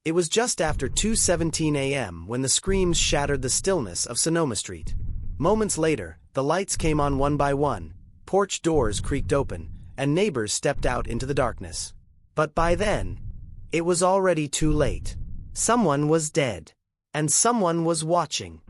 It was just after 2:17 a.m. when the screams shattered the stillness of Sonoma Street. Moments later, the lights came on one by one, porch doors creaked open, and neighbors stepped out into the darkness. But by then, it was already too late. Someone was dead. And someone was watching.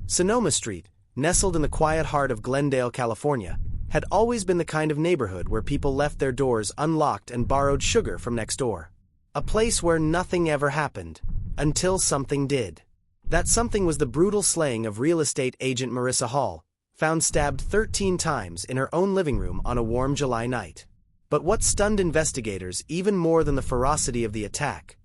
Sonoma Street, nestled in the quiet heart of Glendale, California, had always been the kind of neighborhood where people left their doors unlocked and borrowed sugar from next door. A place where nothing ever happened, until something did. That something was the brutal slaying of real estate agent Marissa Hall, found stabbed 13 times in her own living room on a warm July night. But what stunned investigators even more than the ferocity of the attack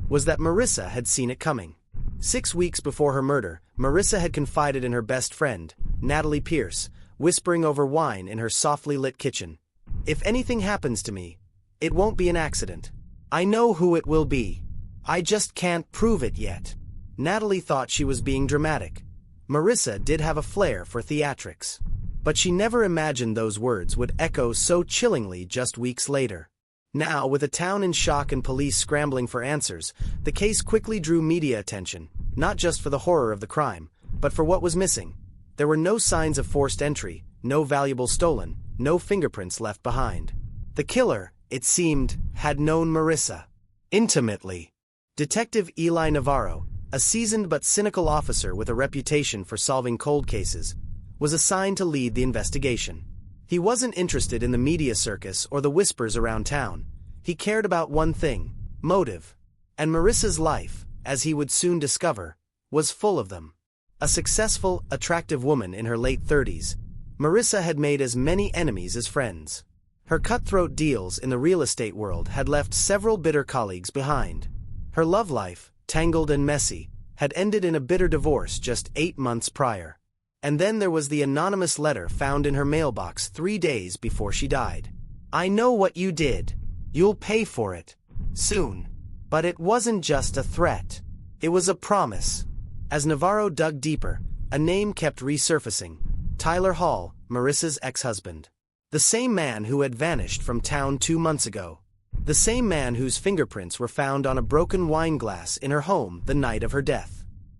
was that Marissa had seen it coming. 6 weeks before her murder, Marissa had confided in her best friend, Natalie Pierce, whispering over wine in her softly lit kitchen. "If anything happens to me, it won't be an accident. I know who it will be. I just can't prove it yet." Natalie thought she was being dramatic. Marissa did have a flair for theatrics. But she never imagined those words would echo so chillingly just weeks later. Now, with a town in shock and police scrambling for answers, the case quickly drew media attention, not just for the horror of the crime, but for what was missing. There were no signs of forced entry, no valuables stolen, no fingerprints left behind. The killer, it seemed, had known Marissa intimately. Detective Eli Navarro, a seasoned but cynical officer with a reputation for solving cold cases, was assigned to lead the investigation. He wasn't interested in the media circus or the whispers around town. He cared about one thing: motive. And Marissa's life, as he would soon discover, was full of them. A successful, attractive woman in her late 30s, Marissa had made as many enemies as friends. Her cutthroat deals in the real estate world had left several bitter colleagues behind. Her love life, tangled and messy, had ended in a bitter divorce just 8 months prior. And then there was the anonymous letter found in her mailbox 3 days before she died. "I know what you did. You'll pay for it. Soon." But it wasn't just a threat. It was a promise. As Navarro dug deeper, a name kept resurfacing: Tyler Hall, Marissa's ex-husband. The same man who had vanished from town 2 months ago. The same man whose fingerprints were found on a broken wine glass in her home the night of her death.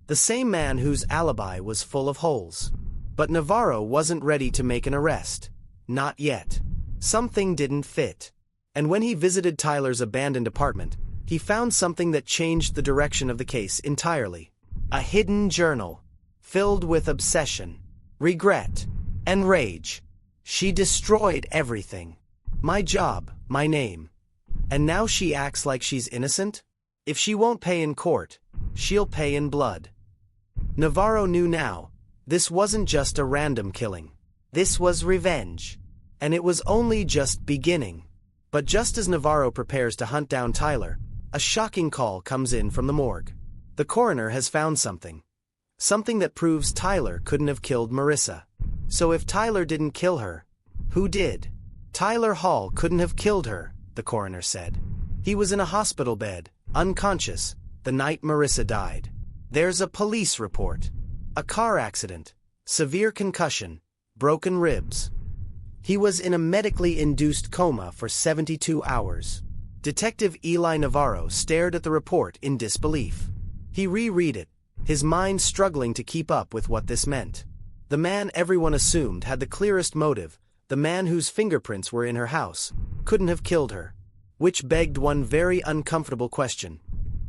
The same man whose alibi was full of holes. But Navarro wasn't ready to make an arrest. Not yet. Something didn't fit. And when he visited Tyler's abandoned apartment, he found something that changed the direction of the case entirely. A hidden journal, filled with obsession, regret, and rage. She destroyed everything. My job, my name. And now she acts like she's innocent? If she won't pay in court, she'll pay in blood. Navarro knew now, this wasn't just a random killing. This was revenge. And it was only just beginning. But just as Navarro prepares to hunt down Tyler, a shocking call comes in from the morgue. The coroner has found something. Something that proves Tyler couldn't have killed Marissa. So if Tyler didn't kill her, who did? Tyler Hall couldn't have killed her, the coroner said. He was in a hospital bed, unconscious, the night Marissa died. There's a police report. A car accident, severe concussion, broken ribs. He was in a medically induced coma for 72 hours. Detective Eli Navarro stared at the report in disbelief. He reread it, his mind struggling to keep up with what this meant. The man everyone assumed had the clearest motive, the man whose fingerprints were in her house, couldn't have killed her. Which begged one very uncomfortable question.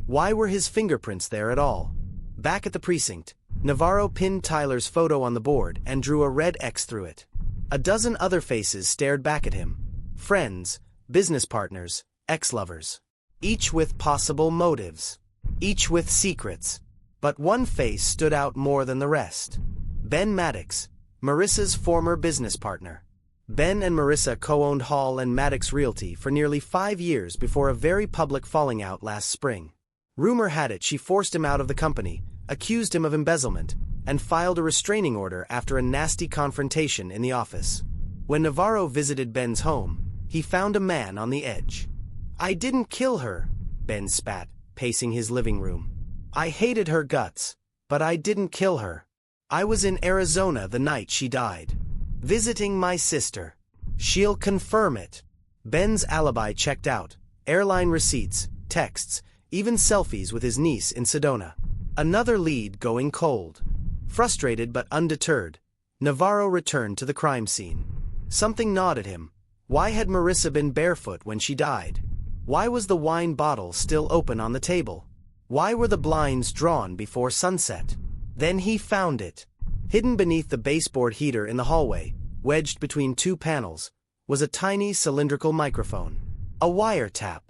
Why were his fingerprints there at all? Back at the precinct, Navarro pinned Tyler's photo on the board and drew a red X through it. A dozen other faces stared back at him. Friends, business partners, ex-lovers. Each with possible motives. Each with secrets. But one face stood out more than the rest. Ben Maddox, Marissa's former business partner. Ben and Marissa co-owned Hall and Maddox Realty for nearly 5 years before a very public falling out last spring. Rumor had it she forced him out of the company, accused him of embezzlement, and filed a restraining order after a nasty confrontation in the office. When Navarro visited Ben's home, he found a man on the edge. "I didn't kill her," Ben spat, pacing his living room. "I hated her guts, but I didn't kill her. I was in Arizona the night she died. Visiting my sister. She'll confirm it." Ben's alibi checked out. Airline receipts, texts, even selfies with his niece in Sedona. Another lead going cold. Frustrated but undeterred, Navarro returned to the crime scene. Something gnawed at him. Why had Marissa been barefoot when she died? Why was the wine bottle still open on the table? Why were the blinds drawn before sunset? Then he found it. Hidden beneath the baseboard heater in the hallway, wedged between two panels, was a tiny cylindrical microphone. A wiretap.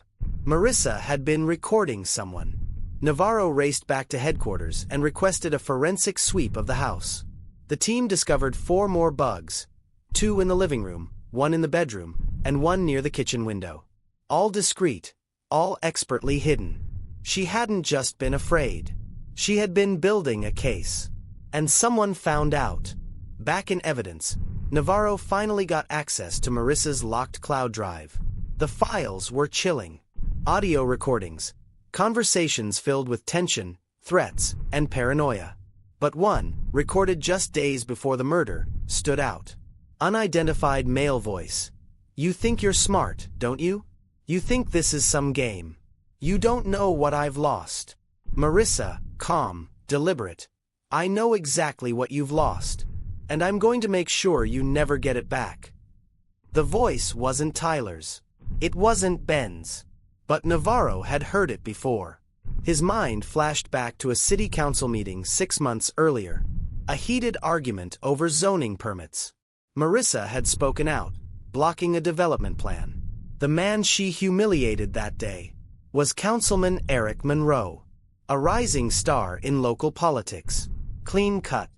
Marissa had been recording someone. Navarro raced back to headquarters and requested a forensic sweep of the house. The team discovered 4 more bugs, 2 in the living room, 1 in the bedroom, and 1 near the kitchen window. All discreet, all expertly hidden. She hadn't just been afraid. She had been building a case. And someone found out. Back in evidence, Navarro finally got access to Marissa's locked cloud drive. The files were chilling. Audio recordings, conversations filled with tension, threats, and paranoia. But one, recorded just days before the murder, stood out. Unidentified male voice. "You think you're smart, don't you? You think this is some game. You don't know what I've lost." Marissa, calm, deliberate. "I know exactly what you've lost, and I'm going to make sure you never get it back." The voice wasn't Tyler's. It wasn't Ben's. But Navarro had heard it before. His mind flashed back to a city council meeting 6 months earlier. A heated argument over zoning permits. Marissa had spoken out, blocking a development plan. The man she humiliated that day was Councilman Eric Monroe, a rising star in local politics. Clean-cut,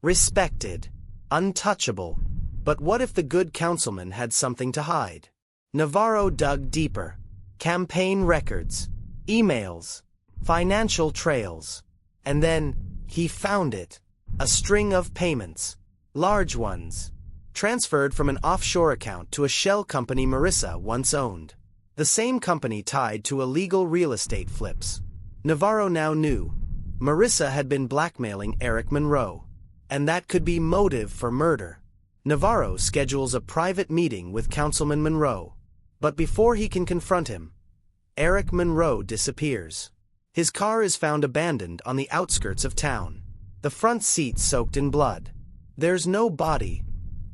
respected, untouchable. But what if the good councilman had something to hide? Navarro dug deeper. Campaign records, emails, financial trails. And then, he found it. A string of payments, large ones, transferred from an offshore account to a shell company Marissa once owned. The same company tied to illegal real estate flips. Navarro now knew. Marissa had been blackmailing Eric Monroe. And that could be motive for murder. Navarro schedules a private meeting with Councilman Monroe. But before he can confront him, Eric Monroe disappears. His car is found abandoned on the outskirts of town. The front seat soaked in blood. There's no body.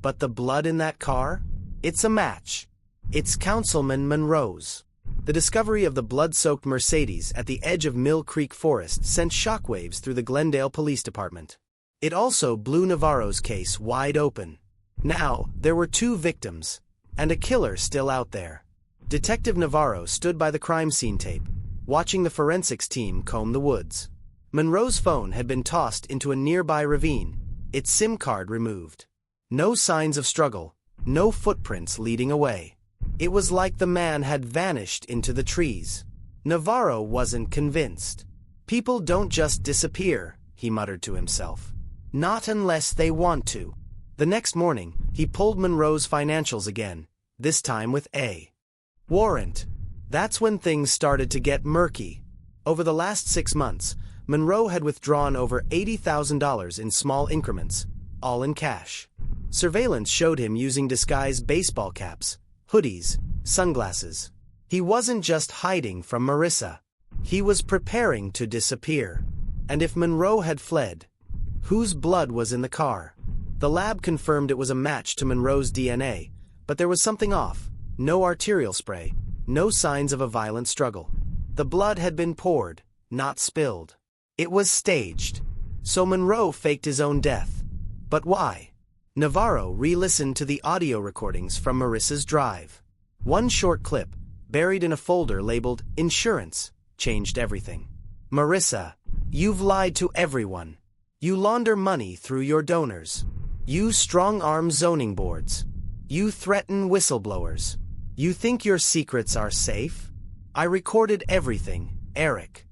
But the blood in that car? It's a match. It's Councilman Monroe's. The discovery of the blood-soaked Mercedes at the edge of Mill Creek Forest sent shockwaves through the Glendale Police Department. It also blew Navarro's case wide open. Now, there were 2 victims, and a killer still out there. Detective Navarro stood by the crime scene tape, watching the forensics team comb the woods. Monroe's phone had been tossed into a nearby ravine, its SIM card removed. No signs of struggle, no footprints leading away. It was like the man had vanished into the trees. Navarro wasn't convinced. "People don't just disappear," he muttered to himself. "Not unless they want to." The next morning, he pulled Monroe's financials again, this time with a warrant. That's when things started to get murky. Over the last 6 months, Monroe had withdrawn over $80,000 in small increments, all in cash. Surveillance showed him using disguised baseball caps, hoodies, sunglasses. He wasn't just hiding from Marissa. He was preparing to disappear. And if Monroe had fled, whose blood was in the car? The lab confirmed it was a match to Monroe's DNA, but there was something off. No arterial spray, no signs of a violent struggle. The blood had been poured, not spilled. It was staged. So Monroe faked his own death. But why? Navarro re-listened to the audio recordings from Marissa's drive. One short clip, buried in a folder labeled Insurance, changed everything. "Marissa, you've lied to everyone. You launder money through your donors. You strong-arm zoning boards. You threaten whistleblowers. You think your secrets are safe? I recorded everything, Eric."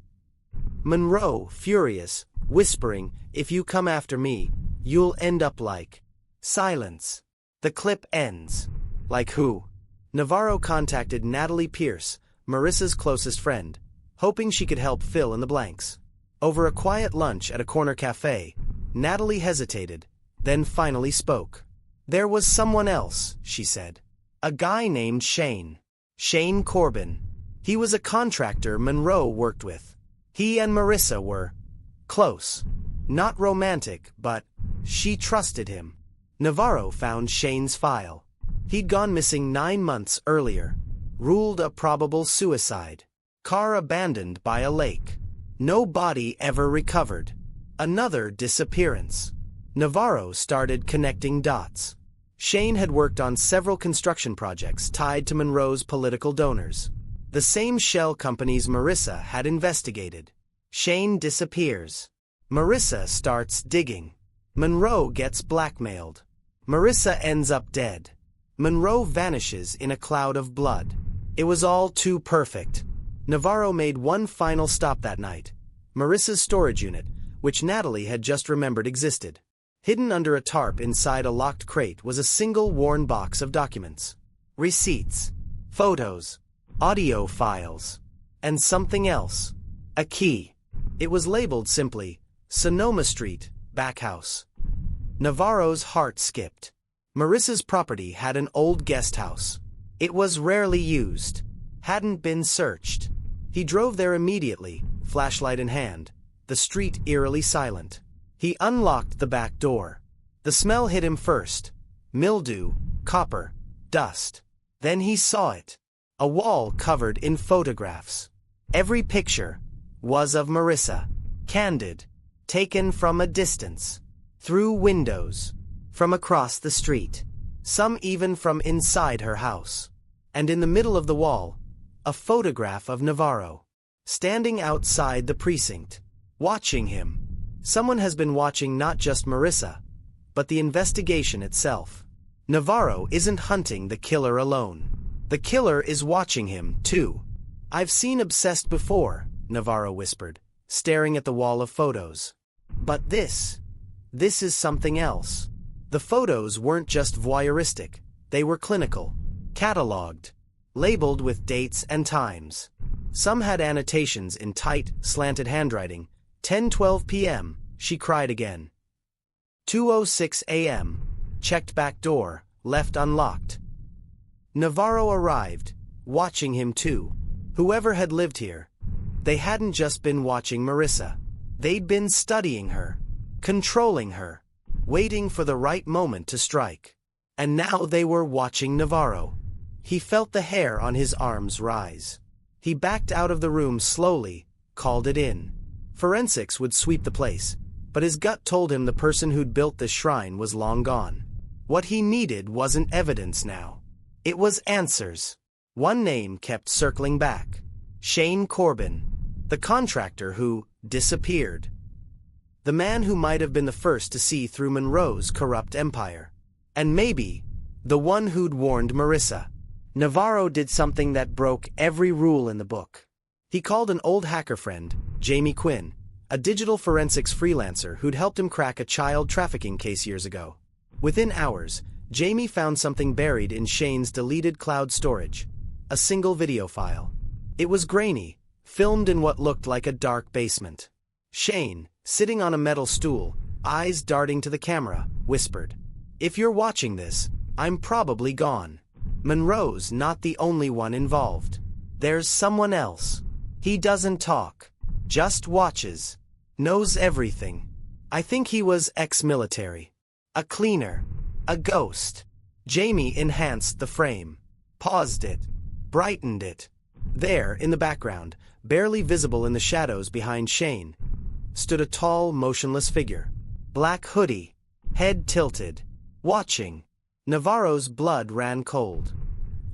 Monroe, furious, whispering, "If you come after me, you'll end up like..." Silence. The clip ends. Like who? Navarro contacted Natalie Pierce, Marissa's closest friend, hoping she could help fill in the blanks. Over a quiet lunch at a corner cafe, Natalie hesitated, then finally spoke. "There was someone else," she said. "A guy named Shane. Shane Corbin. He was a contractor Monroe worked with. He and Marissa were close. Not romantic, but she trusted him. Navarro found Shane's file. He'd gone missing 9 months earlier. Ruled a probable suicide. Car abandoned by a lake. No body ever recovered. Another disappearance. Navarro started connecting dots. Shane had worked on several construction projects tied to Monroe's political donors. The same shell companies Marissa had investigated. Shane disappears. Marissa starts digging. Monroe gets blackmailed. Marissa ends up dead. Monroe vanishes in a cloud of blood. It was all too perfect. Navarro made one final stop that night. Marissa's storage unit, which Natalie had just remembered existed. Hidden under a tarp inside a locked crate was a single worn box of documents. Receipts, photos, audio files, and something else. A key. It was labeled simply, Sonoma Street, back house. Navarro's heart skipped. Marissa's property had an old guest house. It was rarely used. Hadn't been searched. He drove there immediately, flashlight in hand, the street eerily silent. He unlocked the back door. The smell hit him first. Mildew, copper, dust. Then he saw it. A wall covered in photographs. Every picture was of Marissa. Candid. Taken from a distance. Through windows. From across the street. Some even from inside her house. And in the middle of the wall, a photograph of Navarro. Standing outside the precinct. Watching him. Someone has been watching not just Marissa, but the investigation itself. Navarro isn't hunting the killer alone. The killer is watching him, too. I've seen Obsessed before, Navarro whispered, staring at the wall of photos. But this is something else. The photos weren't just voyeuristic, they were clinical, catalogued, labeled with dates and times. Some had annotations in tight, slanted handwriting. 10:12 p.m., she cried again. 2:06 a.m., checked back door, left unlocked. Navarro arrived, watching him too. Whoever had lived here, they hadn't just been watching Marissa. They'd been studying her, controlling her, waiting for the right moment to strike. And now they were watching Navarro. He felt the hair on his arms rise. He backed out of the room slowly, called it in. Forensics would sweep the place, but his gut told him the person who'd built this shrine was long gone. What he needed wasn't evidence now. It was answers. One name kept circling back. Shane Corbin, the contractor who disappeared. The man who might have been the first to see through Monroe's corrupt empire. And maybe, the one who'd warned Marissa. Navarro did something that broke every rule in the book. He called an old hacker friend, Jamie Quinn, a digital forensics freelancer who'd helped him crack a child trafficking case years ago. Within hours, Jamie found something buried in Shane's deleted cloud storage. A single video file. It was grainy, filmed in what looked like a dark basement. Shane, sitting on a metal stool, eyes darting to the camera, whispered, "If you're watching this, I'm probably gone. Monroe's not the only one involved. There's someone else. He doesn't talk. Just watches. Knows everything. I think he was ex-military. A cleaner. A ghost." Jamie enhanced the frame. Paused it. Brightened it. There, in the background, barely visible in the shadows behind Shane, stood a tall, motionless figure. Black hoodie. Head tilted. Watching. Navarro's blood ran cold.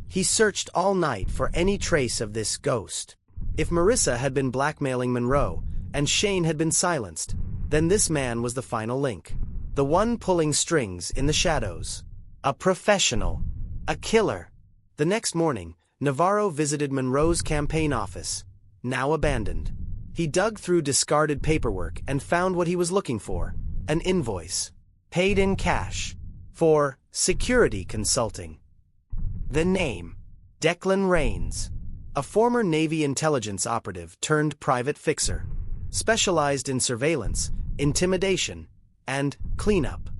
He searched all night for any trace of this ghost. If Marissa had been blackmailing Monroe, and Shane had been silenced, then this man was the final link. The one pulling strings in the shadows. A professional. A killer. The next morning, Navarro visited Monroe's campaign office, now abandoned. He dug through discarded paperwork and found what he was looking for, an invoice. Paid in cash. For security consulting. The name. Declan Rains. A former Navy intelligence operative turned private fixer. Specialized in surveillance, intimidation, and cleanup.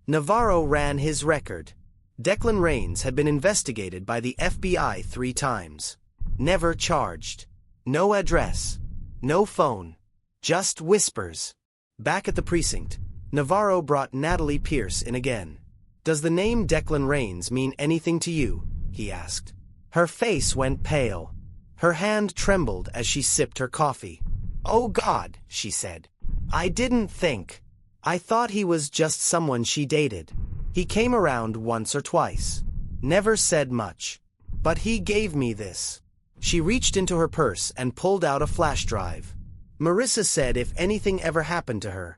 Navarro ran his record. Declan Rains had been investigated by the FBI 3 times. Never charged. No address. No phone. Just whispers. Back at the precinct, Navarro brought Natalie Pierce in again. "Does the name Declan Rains mean anything to you?" he asked. Her face went pale. Her hand trembled as she sipped her coffee. "Oh God," she said. "I didn't think. I thought he was just someone she dated. He came around once or twice. Never said much. But he gave me this." She reached into her purse and pulled out a flash drive. "Marissa said if anything ever happened to her,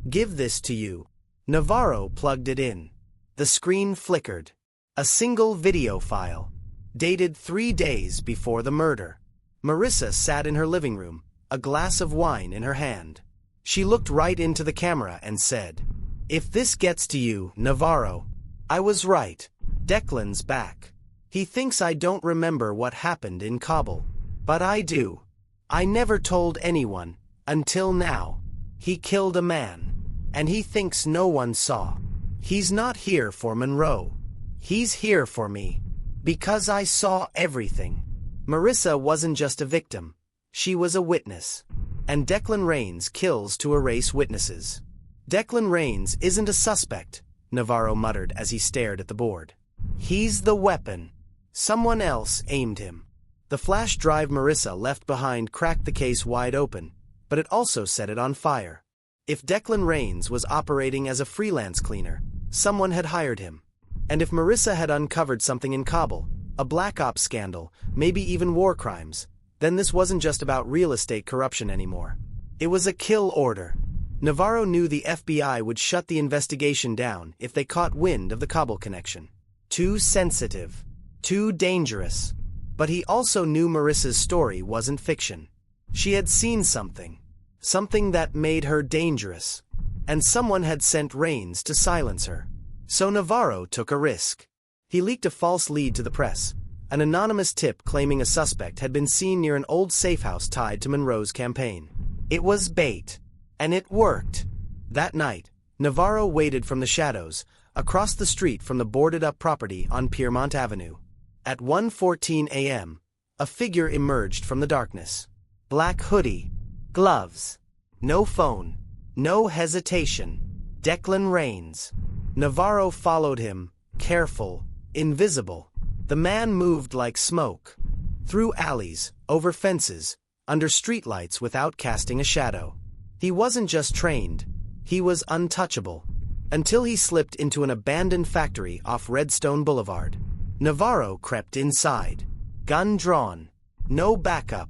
give this to you." Navarro plugged it in. The screen flickered. A single video file, dated 3 days before the murder. Marissa sat in her living room, a glass of wine in her hand. She looked right into the camera and said, "If this gets to you, Navarro, I was right. Declan's back. He thinks I don't remember what happened in Kabul. But I do. I never told anyone, until now. He killed a man. And he thinks no one saw. He's not here for Monroe. He's here for me. Because I saw everything." Marissa wasn't just a victim. She was a witness. And Declan Rains kills to erase witnesses. "Declan Rains isn't a suspect," Navarro muttered as he stared at the board. "He's the weapon. Someone else aimed him." The flash drive Marissa left behind cracked the case wide open, but it also set it on fire. If Declan Rains was operating as a freelance cleaner, someone had hired him. And if Marissa had uncovered something in Kabul, a black ops scandal, maybe even war crimes, then this wasn't just about real estate corruption anymore. It was a kill order. Navarro knew the FBI would shut the investigation down if they caught wind of the Kabul connection. Too sensitive. Too dangerous. But he also knew Marissa's story wasn't fiction. She had seen something. Something that made her dangerous. And someone had sent Rains to silence her. So Navarro took a risk. He leaked a false lead to the press. An anonymous tip claiming a suspect had been seen near an old safe house tied to Monroe's campaign. It was bait. And it worked. That night, Navarro waited from the shadows, across the street from the boarded-up property on Piermont Avenue. At 1:14 a.m., a figure emerged from the darkness. Black hoodie. Gloves. No phone. No hesitation. Declan Rains. Navarro followed him, careful, invisible. The man moved like smoke. Through alleys, over fences, under streetlights without casting a shadow. He wasn't just trained. He was untouchable. Until he slipped into an abandoned factory off Redstone Boulevard. Navarro crept inside. Gun drawn. No backup.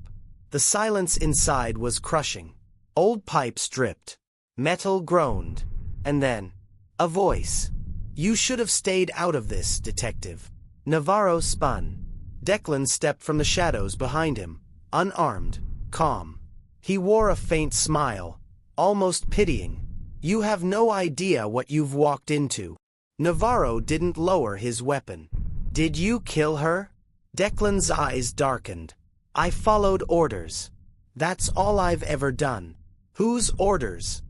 The silence inside was crushing. Old pipes dripped. Metal groaned. And then, a voice. "You should have stayed out of this, detective." Navarro spun. Declan stepped from the shadows behind him, unarmed, calm. He wore a faint smile, almost pitying. "You have no idea what you've walked into." Navarro didn't lower his weapon. "Did you kill her?" Declan's eyes darkened. "I followed orders. That's all I've ever done." "Whose orders?"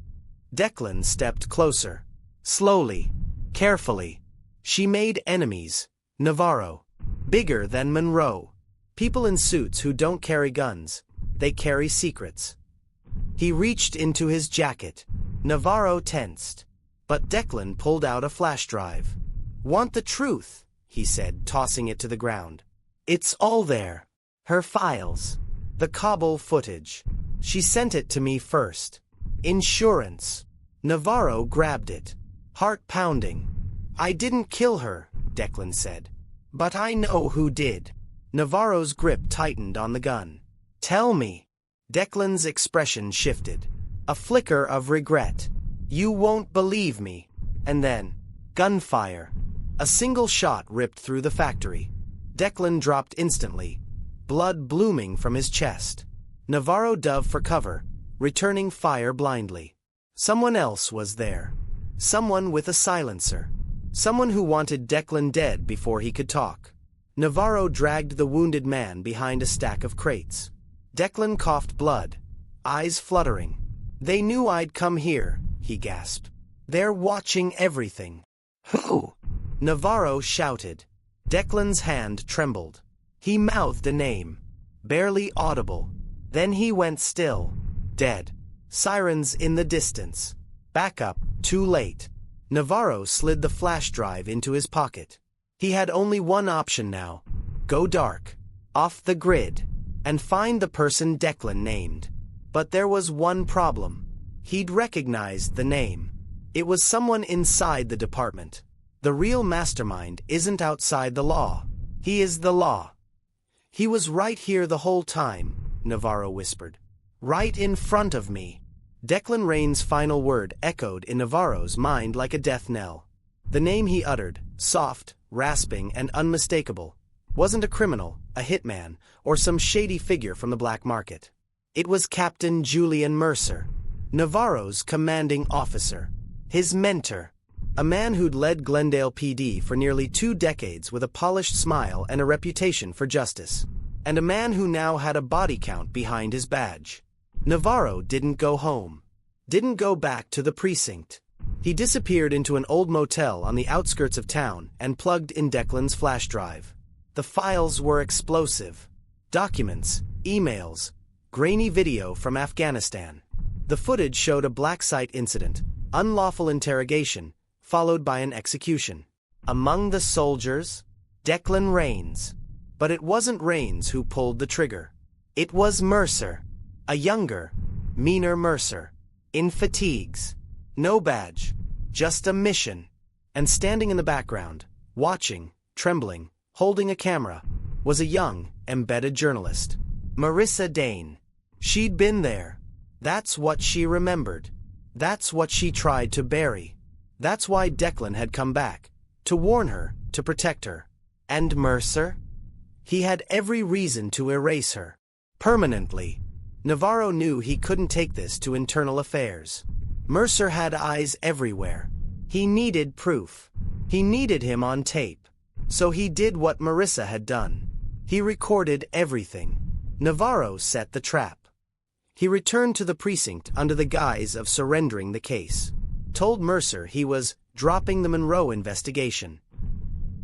Declan stepped closer. Slowly, carefully. "She made enemies, Navarro. Bigger than Monroe. People in suits who don't carry guns. They carry secrets." He reached into his jacket. Navarro tensed. But Declan pulled out a flash drive. "Want the truth?" he said, tossing it to the ground. "It's all there. Her files. The Kabul footage. She sent it to me first. Insurance." Navarro grabbed it. Heart pounding. "I didn't kill her," Declan said. "But I know who did." Navarro's grip tightened on the gun. "Tell me." Declan's expression shifted. A flicker of regret. "You won't believe me." And then, gunfire. A single shot ripped through the factory. Declan dropped instantly, blood blooming from his chest. Navarro dove for cover, returning fire blindly. Someone else was there. Someone with a silencer. Someone who wanted Declan dead before he could talk. Navarro dragged the wounded man behind a stack of crates. Declan coughed blood, eyes fluttering. "They knew I'd come here," he gasped. "They're watching everything." "Who?" Navarro shouted. Declan's hand trembled. He mouthed a name. barely audible. Then he went still. Dead. Sirens in the distance. Backup, too late. Navarro slid the flash drive into his pocket. He had only one option now. Go dark. Off the grid. And find the person Declan named. But there was one problem. He'd recognized the name. It was someone inside the department. The real mastermind isn't outside the law. He is the law. He was right here the whole time, Navarro whispered. Right in front of me. Declan Rain's final word echoed in Navarro's mind like a death knell. The name he uttered, soft, rasping, and unmistakable, wasn't a criminal, a hitman, or some shady figure from the black market. It was Captain Julian Mercer, Navarro's commanding officer, his mentor, a man who'd led Glendale PD for nearly 2 decades with a polished smile and a reputation for justice, and a man who now had a body count behind his badge. Navarro didn't go home, didn't go back to the precinct. He disappeared into an old motel on the outskirts of town and plugged in Declan's flash drive. The files were explosive. Documents, emails, grainy video from Afghanistan. The footage showed a black site incident, unlawful interrogation, followed by an execution. Among the soldiers, Declan Rains. But it wasn't Rains who pulled the trigger. It was Mercer. A younger, meaner Mercer. In fatigues. No badge. Just a mission. And standing in the background, watching, trembling, holding a camera, was a young, embedded journalist. Marissa Dane. She'd been there. That's what she remembered. That's what she tried to bury. That's why Declan had come back. To warn her, to protect her. And Mercer? He had every reason to erase her. Permanently. Navarro knew he couldn't take this to internal affairs. Mercer had eyes everywhere. He needed proof. He needed him on tape. So he did what Marissa had done. He recorded everything. Navarro set the trap. He returned to the precinct under the guise of surrendering the case. Told Mercer he was dropping the Monroe investigation.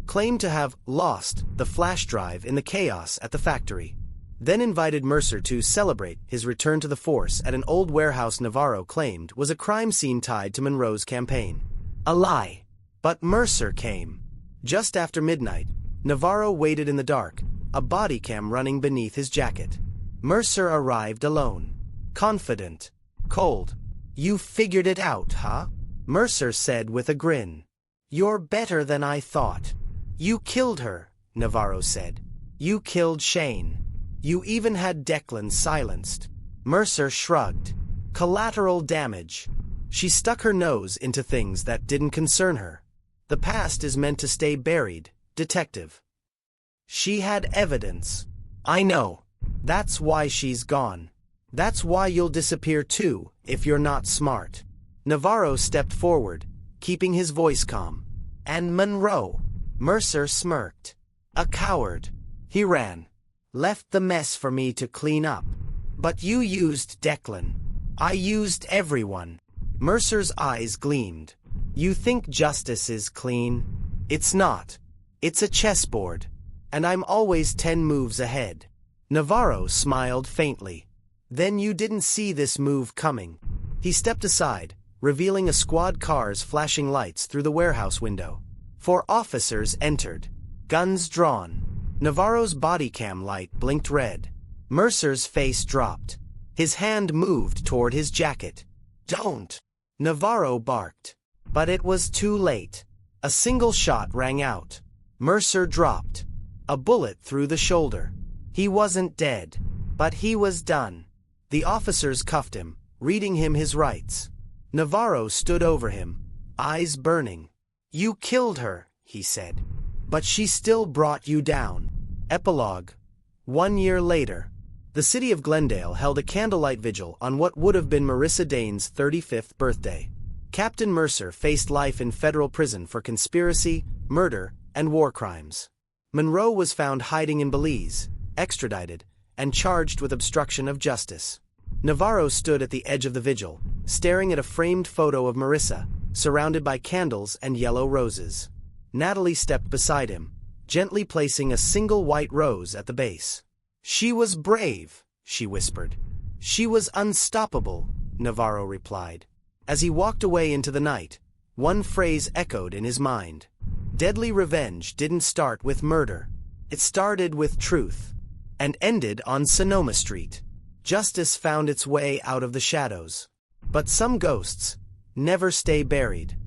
Claimed to have lost the flash drive in the chaos at the factory. Then invited Mercer to celebrate his return to the force at an old warehouse Navarro claimed was a crime scene tied to Monroe's campaign. A lie. But Mercer came. Just after midnight, Navarro waited in the dark, a body cam running beneath his jacket. Mercer arrived alone. Confident. Cold. You figured it out, huh? Mercer said with a grin. You're better than I thought. You killed her, Navarro said. You killed Shane. You even had Declan silenced. Mercer shrugged. Collateral damage. She stuck her nose into things that didn't concern her. The past is meant to stay buried, detective. She had evidence. I know. That's why she's gone. That's why you'll disappear too, if you're not smart. Navarro stepped forward, keeping his voice calm. And Monroe. Mercer smirked. A coward. He ran. Left the mess for me to clean up. But you used Declan. I used everyone. Mercer's eyes gleamed. You think justice is clean? It's not. It's a chessboard. And I'm always 10 moves ahead. Navarro smiled faintly. Then you didn't see this move coming. He stepped aside, revealing a squad car's flashing lights through the warehouse window. 4 officers entered. Guns drawn. Navarro's body cam light blinked red. Mercer's face dropped. His hand moved toward his jacket. Don't! Navarro barked. But it was too late. A single shot rang out. Mercer dropped. A bullet through the shoulder. He wasn't dead. But he was done. The officers cuffed him, reading him his rights. Navarro stood over him, eyes burning. You killed her, he said. But she still brought you down. Epilogue. 1 year later, the city of Glendale held a candlelight vigil on what would have been Marissa Dane's 35th birthday. Captain Mercer faced life in federal prison for conspiracy, murder, and war crimes. Monroe was found hiding in Belize, extradited, and charged with obstruction of justice. Navarro stood at the edge of the vigil, staring at a framed photo of Marissa, surrounded by candles and yellow roses. Natalie stepped beside him, gently placing a single white rose at the base. She was brave, she whispered. She was unstoppable, Navarro replied. As he walked away into the night, one phrase echoed in his mind. Deadly revenge didn't start with murder. It started with truth, and ended on Sonoma Street. Justice found its way out of the shadows. But some ghosts never stay buried.